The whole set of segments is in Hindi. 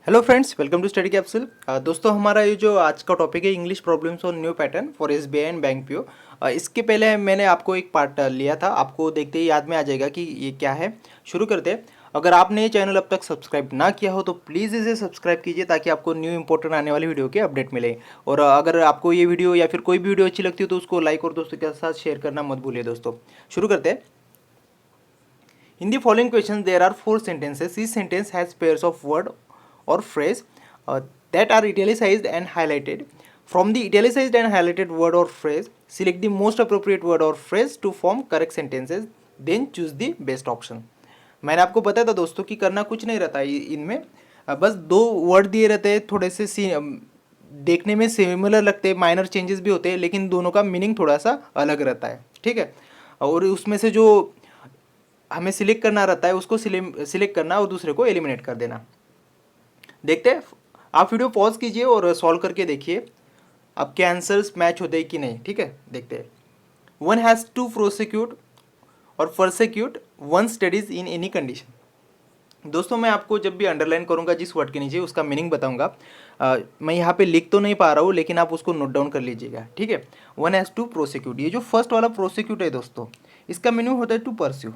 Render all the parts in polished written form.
Hello friends, welcome to study capsule. दोस्तों, हमारा ये जो आज का टॉपिक है इंग्लिश प्रॉब्लम्स और new pattern for SBI and bank PO. इसके पहले मैंने आपको एक पार्ट लिया था, आपको देखते ही याद में आ जाएगा कि ये क्या है। शुरू करते हैं। अगर आपने ये चैनल अब तक सब्सक्राइब ना किया हो तो प्लीज़ इसे सब्सक्राइब कीजिए ताकि आपको न्यू इंपॉर्टेंट आने वाली वीडियो के अपडेट मिले। और अगर आपको ये वीडियो या फिर कोई भी वीडियो अच्छी लगती हो तो उसको लाइक और दोस्तों के साथ शेयर करना मत भूलिए। दोस्तों, शुरू करते हैं। In the following questions, there are four sentences. Each sentence has pairs of word or phrase that are italicized and highlighted. From the italicized and highlighted word or phrase, select the most appropriate word or phrase to form correct sentences. Then choose the best option. मैंने आपको बताया था दोस्तों कि करना कुछ नहीं रहता इनमें। बस दो वर्ड दिए रहते हैं, थोड़े से देखने में सिमिलर लगते हैं, माइनर चेंजेस भी होते हैं, लेकिन दोनों का मीनिंग थोड़ा सा अलग रहता है। ठीक है। और उसमें से जो हमें सिलेक्ट करना रहता है उसको सिलेक्ट करना और दूसरे को एलिमिनेट कर देना। देखते हैं। आप वीडियो पॉज कीजिए और सॉल्व करके देखिए आपके आंसर्स मैच होते हैं कि नहीं। ठीक है, देखते हैं। वन हैज़ टू प्रोसिक्यूट और persecute one studies in any condition. दोस्तों, मैं आपको जब भी अंडरलाइन करूंगा जिस वर्ड के नीचे उसका मीनिंग बताऊंगा। मैं यहाँ पे लिख तो नहीं पा रहा हूँ, लेकिन आप उसको नोट डाउन कर लीजिएगा। ठीक है। वन हैज़ टू प्रोसिक्यूट, ये जो फर्स्ट वाला प्रोसिक्यूट है दोस्तों, इसका मीनिंग होता है टू परस्यू।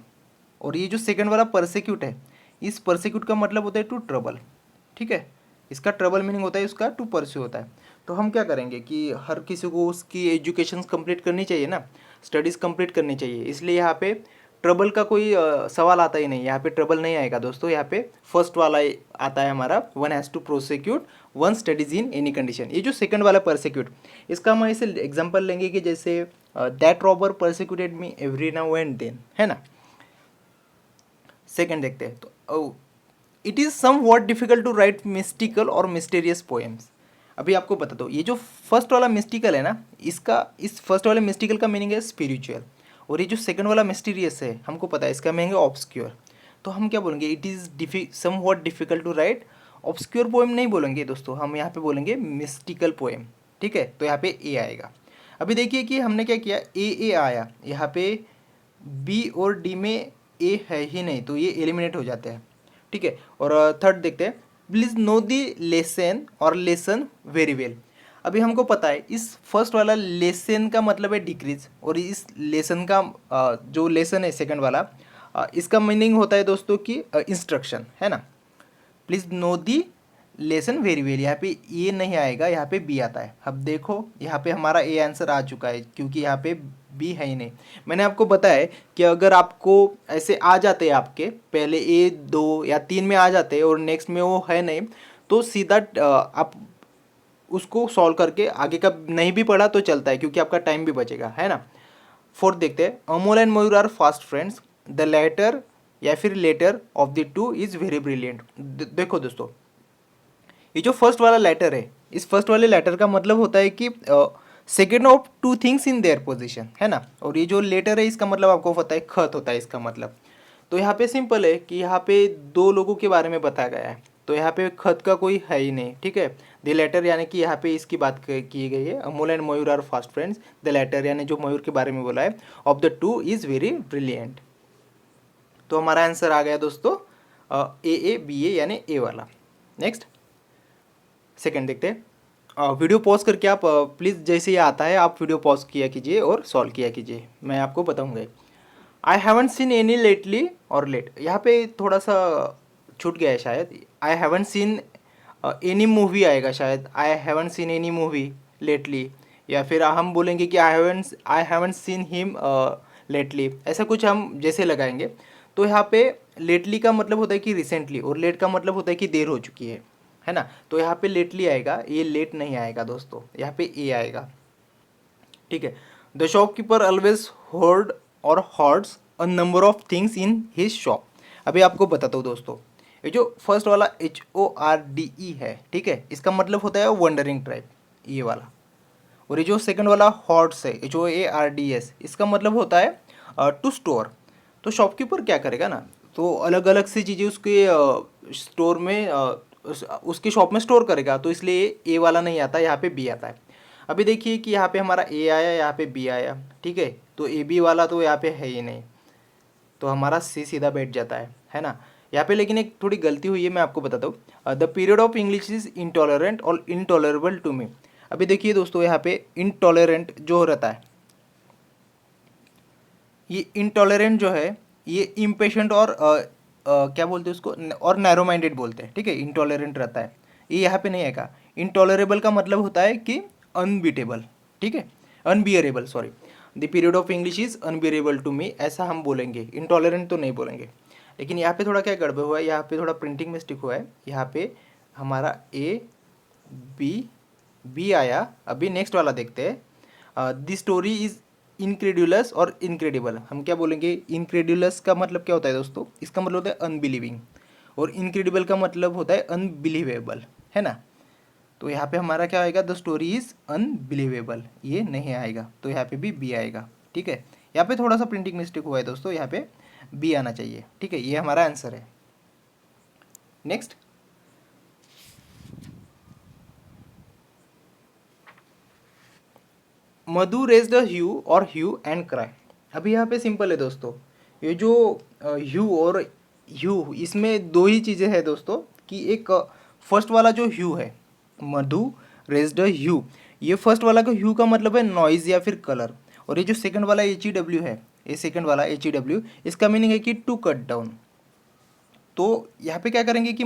और ये जो सेकंड वाला परसिक्यूट है, इस परसिक्यूट का मतलब होता है टू ट्रबल। ठीक है। इसका ट्रबल मीनिंग होता है, उसका टू परस्यू होता है। तो हम क्या करेंगे कि हर किसी को उसकी एजुकेशन कंप्लीट करनी चाहिए ना, स्टडीज़ कंप्लीट करनी चाहिए। इसलिए यहाँ पे ट्रबल का कोई सवाल आता ही नहीं, यहाँ पे ट्रबल नहीं आएगा दोस्तों। यहाँ पे फर्स्ट वाला आता है हमारा, one has to prosecute one studies in any condition. ये जो सेकंड वाला परसिक्यूट, इसका हम ऐसे एग्जांपल लेंगे कि जैसे that robber persecuted me every now and then, है ना। सेकंड देखते हैं। तो it is somewhat difficult to write mystical और मिस्टीरियस पोएम्स। अभी आपको बता दो, ये जो फर्स्ट वाला मिस्टिकल है ना, इस फर्स्ट वाले मिस्टिकल का मीनिंग है स्पिरिचुअल। और ये जो सेकंड वाला मिस्टीरियस है, हमको पता है इसका मीनिंग है ऑब्सक्योर। तो हम क्या बोलेंगे, it is somewhat difficult to write obscure poem नहीं बोलेंगे दोस्तों, हम यहाँ पे बोलेंगे मिस्टिकल पोएम। ठीक है। तो यहाँ पे ए आएगा। अभी देखिए कि हमने क्या किया, ए आया यहाँ पे, बी और डी में ए है ही नहीं, तो ये एलिमिनेट हो जाते हैं। ठीक है। और थर्ड देखते हैं। प्लीज़ नो दी लेसन और लेसन वेरी वेल। अभी हमको पता है इस फर्स्ट वाला लेसन का मतलब है डिक्रीज, और इस लेसन का जो लेसन है सेकंड वाला, इसका मीनिंग होता है दोस्तों कि इंस्ट्रक्शन, है ना। Please know the lesson very well, यहाँ पे ए नहीं आएगा, यहाँ पे बी आता है। अब देखो यहाँ पे हमारा ए आंसर आ चुका है, क्योंकि यहाँ पे बी है ही नहीं। मैंने आपको बताया कि अगर आपको ऐसे आ जाते हैं, आपके पहले ए 2 या 3 में आ जाते हैं और नेक्स्ट में वो है नहीं, तो सीधा आप उसको सॉल्व करके आगे का नहीं भी पढ़ा तो चलता है, क्योंकि आपका टाइम भी बचेगा, है ना। फोर्थ देखते हैं। Amol and Mayur are fast friends, the latter या फिर latter of the two is very brilliant. देखो दोस्तों, ये जो फर्स्ट वाला लेटर है, इस फर्स्ट वाले लेटर का मतलब होता है कि second of two things in their position, है ना। और ये जो लेटर है, इसका मतलब आपको पता है खत होता है इसका मतलब। तो यहाँ पे सिंपल है कि यहाँ पे दो लोगों के बारे में बताया गया है, तो यहाँ पे खत का कोई है ही नहीं। ठीक है। द लेटर यानी कि यहाँ पे इसकी बात की गई है, Amol and Mayur are fast friends, the latter यानी जो मयूर के बारे में बोला है, of the two is very brilliant. तो हमारा आंसर आ गया दोस्तों ए बी ए यानी ए वाला। नेक्स्ट सेकंड देखते हैं। वीडियो पॉज करके आप प्लीज़, जैसे ये आता है आप वीडियो पॉज किया कीजिए और सॉल्व किया कीजिए, मैं आपको बताऊंगा। I haven't seen any lately और लेट, यहाँ पे थोड़ा सा छूट गया है शायद। I haven't seen any movie आएगा शायद, I haven't seen any movie lately, या फिर हम बोलेंगे कि I haven't seen him lately, ऐसा कुछ हम जैसे लगाएंगे। तो यहाँ पे लेटली का मतलब होता है कि रिसेंटली, और लेट का मतलब होता है कि देर हो चुकी है ना। तो यहाँ पे लेटली आएगा, ये लेट नहीं आएगा दोस्तों, यहाँ पे ए आएगा। ठीक है। द शॉपकीपर ऑलवेज होर्ड और hoards a number of things in his shop. अभी आपको बताता हूँ दोस्तों, ये जो फर्स्ट वाला HORDE है, ठीक है, इसका मतलब होता है वंडरिंग ट्राइब, ये वाला। और ये जो सेकंड वाला हॉर्ड्स है, HOARDS, इसका मतलब होता है टू स्टोर। तो शॉपकीपर क्या करेगा ना, तो अलग अलग सी चीज़ें उसके स्टोर में उसकी शॉप में स्टोर करेगा, तो इसलिए ए वाला नहीं आता, यहाँ पे बी आता है। अभी देखिए कि यहाँ पे हमारा ए आया, यहाँ पे बी आया। ठीक है। तो ए बी वाला तो यहाँ पे है ही नहीं, तो हमारा सी सीधा बैठ जाता है ना। यहाँ पे लेकिन एक थोड़ी गलती हुई है, मैं आपको बताता हूँ। The period of English is intolerant और इनटॉलरेबल टू मी। अभी देखिए दोस्तों, यहाँ पे इनटॉलरेंट जो रहता है, ये इनटॉलरेंट जो है ये इम्पेशेंट और क्या बोलते हैं उसको, और नैरो माइंडेड बोलते हैं, ठीक है। इनटॉलरेंट रहता है, ये यहाँ पे नहीं आएगा। इनटॉलरेबल का मतलब होता है कि अनबीटेबल, ठीक है, unbearable, sorry. The period of English is unbearable to me, ऐसा हम बोलेंगे, इनटॉलरेंट तो नहीं बोलेंगे। लेकिन यहाँ पे थोड़ा क्या गड़बड़ हुआ है, यहाँ पे थोड़ा प्रिंटिंग मिस्टेक हुआ है। यहाँ पे हमारा ए बी आया। अभी नेक्स्ट वाला देखते हैं। द स्टोरी इज इनक्रेडुलस और इनक्रेडिबल। हम क्या बोलेंगे, इनक्रेडुलस का मतलब क्या होता है दोस्तों, इसका मतलब होता है अनबिलीविंग, और इनक्रेडिबल का मतलब होता है अनबिलीवेबल, है ना। तो यहाँ पे हमारा क्या आएगा, द स्टोरी इज अनबिलीवेबल, ये नहीं आएगा, तो यहाँ पे भी बी आएगा, ठीक है। यहाँ पे थोड़ा सा प्रिंटिंग मिस्टेक हुआ है दोस्तों, यहाँ पे बी आना चाहिए, ठीक है, ये हमारा आंसर है। नेक्स्ट, मधु रेज्ड अ ह्यू और ह्यू एंड क्राई। अभी यहाँ पे सिंपल है दोस्तों, ये जो ह्यू और ह्यू, इसमें दो ही चीज़ें हैं दोस्तों, कि एक फर्स्ट वाला जो ह्यू है, मधु रेज्ड अ ह्यू, ये फर्स्ट वाला का ह्यू का मतलब है नॉइज या फिर कलर। और ये जो सेकंड वाला HEW है, ये सेकंड वाला HEW, इसका मीनिंग है कि टू कट डाउन। तो यहाँ पे क्या करेंगे कि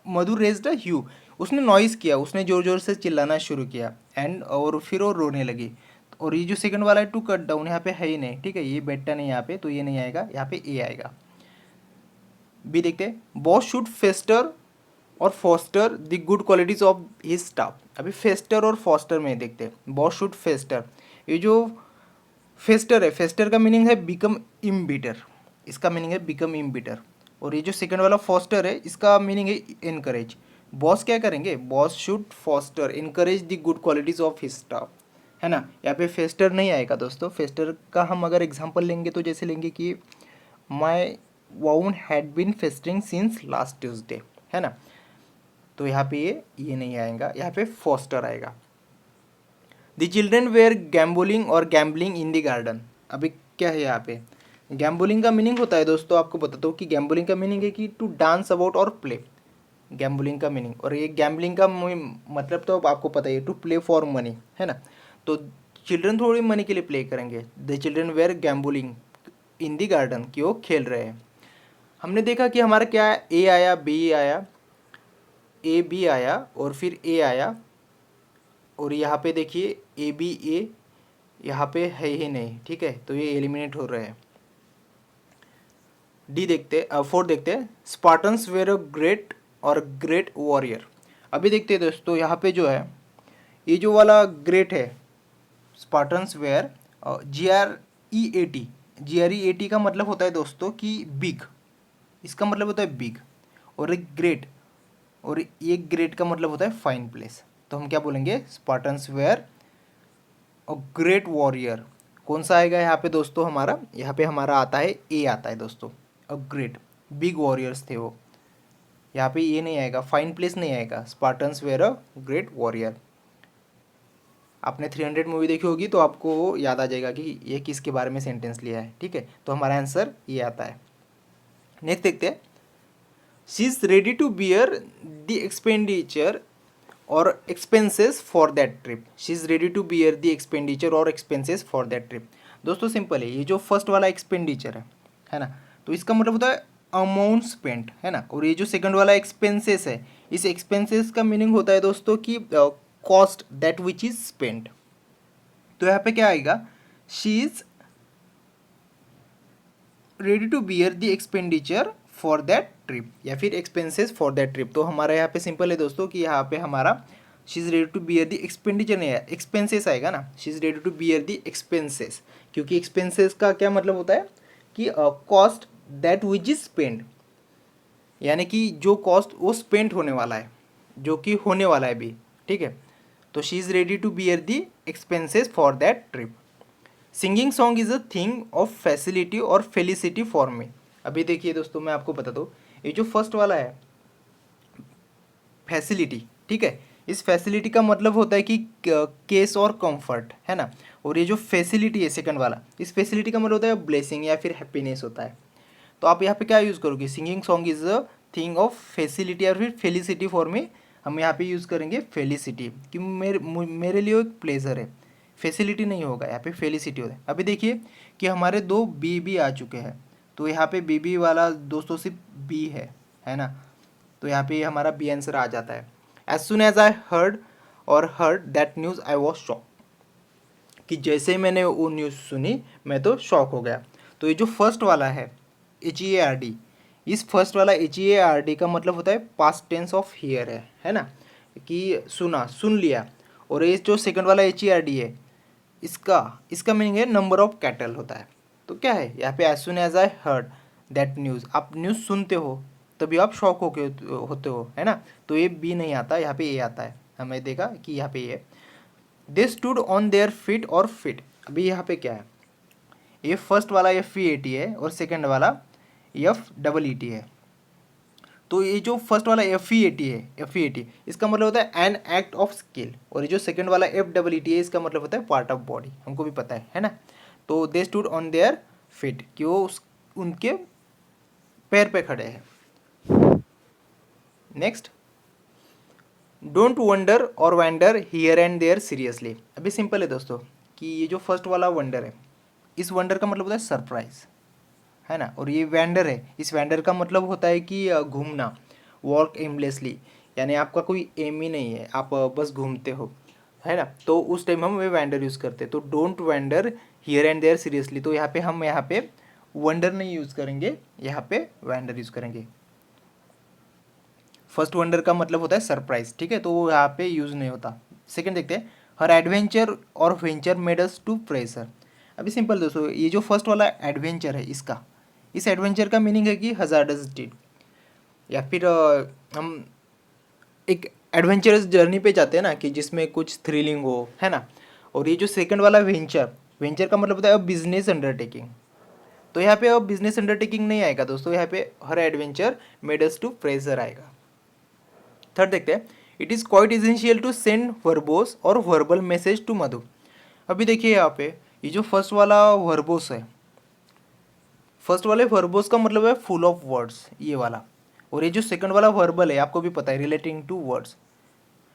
मधु रेज्ड अ ह्यू, उसने नॉइस किया, उसने ज़ोर ज़ोर से चिल्लाना शुरू किया, एंड और फिर वो रोने लगी। और ये जो सेकंड वाला है टू कट डाउन, यहाँ पे है ही नहीं, ठीक है, ये बेटा नहीं यहाँ पे, तो ये नहीं आएगा, यहाँ पे ए आएगा। बी देखते हैं, बॉस शुड फेस्टर और foster the good qualities of his staff. अभी फेस्टर और फॉस्टर में देखते हैं, बॉस शुड फेस्टर, ये जो फेस्टर है, फेस्टर का मीनिंग है बिकम इम्बिटर, इसका मीनिंग है बिकम इम्बिटर। और ये जो सेकंड वाला फॉस्टर है, इसका मीनिंग है इनकरेज। बॉस क्या करेंगे, boss should foster encourage the good qualities of his staff, है ना। यहाँ पे फेस्टर नहीं आएगा दोस्तों। फेस्टर का हम अगर एग्जांपल लेंगे तो जैसे लेंगे कि my wound had been festering since last Tuesday, है ना। तो यहाँ पे ये नहीं आएगा, यहाँ पे फॉस्टर आएगा। द चिल्ड्रेन वेयर गैम्बलिंग और गैम्बलिंग इन द गार्डन। अभी क्या है यहाँ पे, गैम्बलिंग का मीनिंग होता है दोस्तों, आपको बताता हूँ कि गैम्बलिंग का मीनिंग है कि टू डांस अबाउट और प्ले, गैम्बलिंग का मीनिंग। और ये गैम्बलिंग का मतलब तो आपको पता ही है, टू प्ले फॉर मनी, है ना। तो चिल्ड्रन थोड़ी मनी के लिए प्ले करेंगे। The children were gambling in the garden, कि वो खेल रहे हैं। हमने देखा कि हमारा क्या है, ए आया, बी आया, ए बी आया, और फिर ए आया, और यहाँ पे देखिए ए बी ए, यहाँ पे है ही नहीं, ठीक है, तो ये एलिमिनेट हो रहे हैं। डी देखते, फोर देखते हैं, स्पार्टन्स वेर अ ग्रेट और ग्रेट वॉरियर। अभी देखते हैं दोस्तों, यहाँ पे जो है, ये जो वाला ग्रेट है, स्पार्टन्स वेयर GREAT, GREAT का मतलब होता है दोस्तों कि बिग, इसका मतलब होता है बिग। और एक ग्रेट, और ये ग्रेट का मतलब होता है फाइन प्लेस। तो हम क्या बोलेंगे, स्पार्टन्स वेयर और ग्रेट वॉरियर। कौन सा आएगा यहाँ पे दोस्तों, हमारा यहाँ पे हमारा आता है ए आता है दोस्तों, अ ग्रेट, बिग वॉरियर्स थे वो। यहाँ पे ये नहीं आएगा, फाइन प्लेस नहीं आएगा, Spartans were a great warrior. आपने 300 मूवी देखी होगी तो आपको याद आ जाएगा कि ये किसके बारे में सेंटेंस लिया है, ठीक है। तो हमारा आंसर ये आता है। नेक्स्ट देखते हैं, she is ready to bear the expenditure और expenses for that trip. She is ready to bear the expenditure और एक्सपेंसेस फॉर दैट ट्रिप। दोस्तों सिंपल है, ये जो फर्स्ट वाला एक्सपेंडिचर है ना, तो इसका मतलब होता है अमाउंट स्पेंट, है ना। और ये जो सेकंड वाला एक्सपेंसेस है, इस एक्सपेंसेस का मीनिंग होता है दोस्तों कि cost that which is spent. तो यहाँ पे क्या आएगा, she is ready to bear the expenditure for that trip, या फिर एक्सपेंसेस फॉर दैट ट्रिप। तो हमारा यहाँ पे सिंपल है दोस्तों कि यहाँ पे हमारा she is ready to bear the expenditure नहीं है, एक्सपेंसेस आएगा ना, she is ready to bear the expenses. क्योंकि एक्सपेंसेस का क्या मतलब होता है कि cost that which is spend, यानी कि जो कॉस्ट वो स्पेंड होने वाला है, जो कि होने वाला है भी, ठीक है। तो she is ready to bear the expenses for that trip. Singing song is a thing of facility और फेलिसिटी फॉर मी। अभी देखिए दोस्तों, मैं आपको बता दूँ, ये जो फर्स्ट वाला है फैसिलिटी, ठीक है, इस फैसिलिटी का मतलब होता है कि केस और कंफर्ट, है ना। और ये जो फैसिलिटी है सेकंड वाला, इस फैसिलिटी का मतलब होता है ब्लेसिंग या फिर हैप्पीनेस होता है। तो तो आप यहाँ पे क्या यूज़ करोगे, singing song is a thing of facility और फिर फेलिसिटी फॉर मी, हम यहाँ पे यूज़ करेंगे फेलिसिटी कि मेरे लिए एक प्लेजर है, फैसिलिटी नहीं होगा यहाँ पे, फेलिसिटी होता है। अभी देखिए कि हमारे दो बी भी आ चुके हैं, तो यहाँ पे बी वाला दोस्तों सिर्फ बी है ना, तो यहाँ पे हमारा बी आंसर आ जाता है। As soon as I heard that news I was shock, कि जैसे ही मैंने वो न्यूज़ सुनी मैं तो शॉक हो गया। तो ये जो फर्स्ट वाला है HEARD, इस फर्स्ट वाला HEARD का मतलब होता है पास्ट टेंस ऑफ हियर है ना, कि सुना, सुन लिया। और ये जो सेकंड वाला HERD है, इसका मीनिंग है नंबर ऑफ कैटल होता है। तो क्या है यहाँ पे, as soon as I heard that news, आप न्यूज़ सुनते हो तभी आप शॉक होते हो है ना, तो ये बी नहीं आता, यहाँ पे ए आता है। हमें देखा कि यहाँ पे ये दे स्टूड ऑन देयर फीट और फिट, अभी यहाँ पे क्या है, ये फर्स्ट वाला FEAT है और सेकंड वाला FEET है। तो ये जो फर्स्ट वाला FEAT इसका मतलब होता है एन एक्ट ऑफ स्किल, और ये जो सेकंड वाला FEET है इसका मतलब होता है पार्ट ऑफ बॉडी, हमको भी पता है ना। तो they stood on their feet, कि वो उनके पैर पे खड़े हैं। नेक्स्ट, डोंट वंडर और wander here and there seriously, अभी सिंपल है दोस्तों कि ये जो फर्स्ट वाला वंडर है, इस वंडर का मतलब होता है सरप्राइज है ना, और ये वैंडर है, इस वैंडर का मतलब होता है कि घूमना, वॉक एमलेसली, यानी आपका कोई एम ही नहीं है, आप बस घूमते हो है ना, तो उस टाइम हम वे वैंडर यूज़ करते हैं। तो don't wander here and there seriously, तो यहाँ पे हम वंडर नहीं यूज़ करेंगे, यहाँ पे वैंडर यूज़ करेंगे। फर्स्ट वंडर का मतलब होता है सरप्राइज, ठीक है, तो वो यहाँ पे यूज़ नहीं होता। सेकंड देखते हैं, हर एडवेंचर और venture made us to pressure, अभी सिंपल दोस्तों, ये जो फर्स्ट वाला एडवेंचर है इस एडवेंचर का मीनिंग है कि हजार्डस डीड, या फिर हम एक एडवेंचरस जर्नी पे जाते हैं ना, कि जिसमें कुछ थ्रिलिंग हो है ना। और ये जो सेकंड वाला वेंचर का मतलब होता है बिजनेस अंडरटेकिंग, तो यहाँ पे अब बिजनेस अंडरटेकिंग नहीं आएगा दोस्तों, यहाँ पे हर adventure made us to pressure आएगा। थर्ड देखते हैं, it is quite essential to send verbose और वर्बल मैसेज टू मधु, अभी देखिए यहाँ पे ये जो फर्स्ट वाला वर्बोस है, फर्स्ट वाले वर्बोस का मतलब है फुल ऑफ वर्ड्स, ये वाला, और ये जो सेकंड वाला वर्बल है आपको भी पता है रिलेटिंग टू वर्ड्स।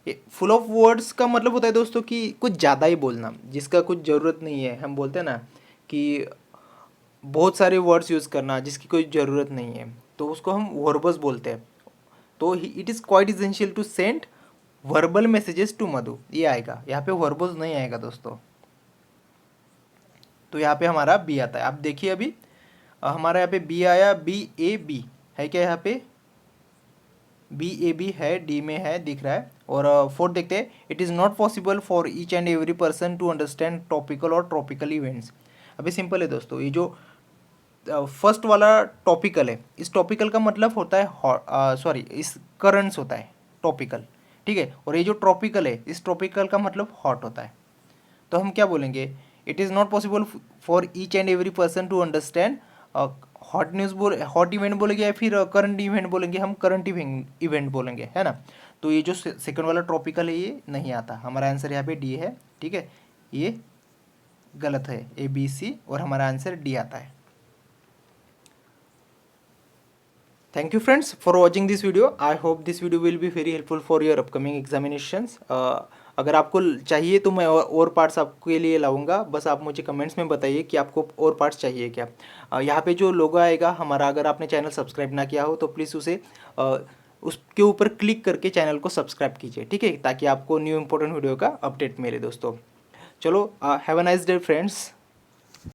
ये फुल ऑफ वर्ड्स का मतलब होता है दोस्तों कि कुछ ज़्यादा ही बोलना, जिसका कुछ ज़रूरत नहीं है, हम बोलते हैं ना कि बहुत सारे वर्ड्स यूज़ करना जिसकी कोई ज़रूरत नहीं है, तो उसको हम वर्बस बोलते हैं। तो it is quite essential to send verbal messages to Madhu, ये आएगा, यहाँ पे वर्बस नहीं आएगा दोस्तों, तो यहाँ पे हमारा बी आता है। आप देखिए अभी हमारा यहाँ पे बी आया, BAB है क्या, यहाँ पे BAB है, डी में है दिख रहा है। और फोर्थ देखते हैं, it is not possible for each and every person to understand topical और ट्रॉपिकल इवेंट्स, अभी सिंपल है दोस्तों, ये जो फर्स्ट वाला टॉपिकल है, इस टॉपिकल का मतलब होता है इस करंट्स होता है टॉपिकल, ठीक है, और ये जो ट्रॉपिकल है इस ट्रॉपिकल का मतलब हॉट होता है। तो हम क्या बोलेंगे, it is not possible for each and every person to understand hot news hot event बोलेंगे या फिर करंट इवेंट बोलेंगे, हम करंट इवेंट बोलेंगे है ना। तो ये जो सेकंड वाला ट्रॉपिकल है ये नहीं आता, हमारा आंसर यहाँ पे डी है, ठीक है, ये गलत है, ABC, और हमारा आंसर डी आता है। Thank you friends for watching this video. I hope this video will be very helpful for your upcoming examinations. अगर आपको चाहिए तो मैं और पार्ट्स आपके लिए लाऊंगा, बस आप मुझे कमेंट्स में बताइए कि आपको और पार्ट्स चाहिए क्या। यहाँ पे जो लोगो आएगा हमारा, अगर आपने चैनल सब्सक्राइब ना किया हो तो प्लीज़ उसके ऊपर क्लिक करके चैनल को सब्सक्राइब कीजिए, ठीक है, ताकि आपको न्यू इंपॉर्टेंट वीडियो का अपडेट मिले दोस्तों। चलो, have a nice day friends.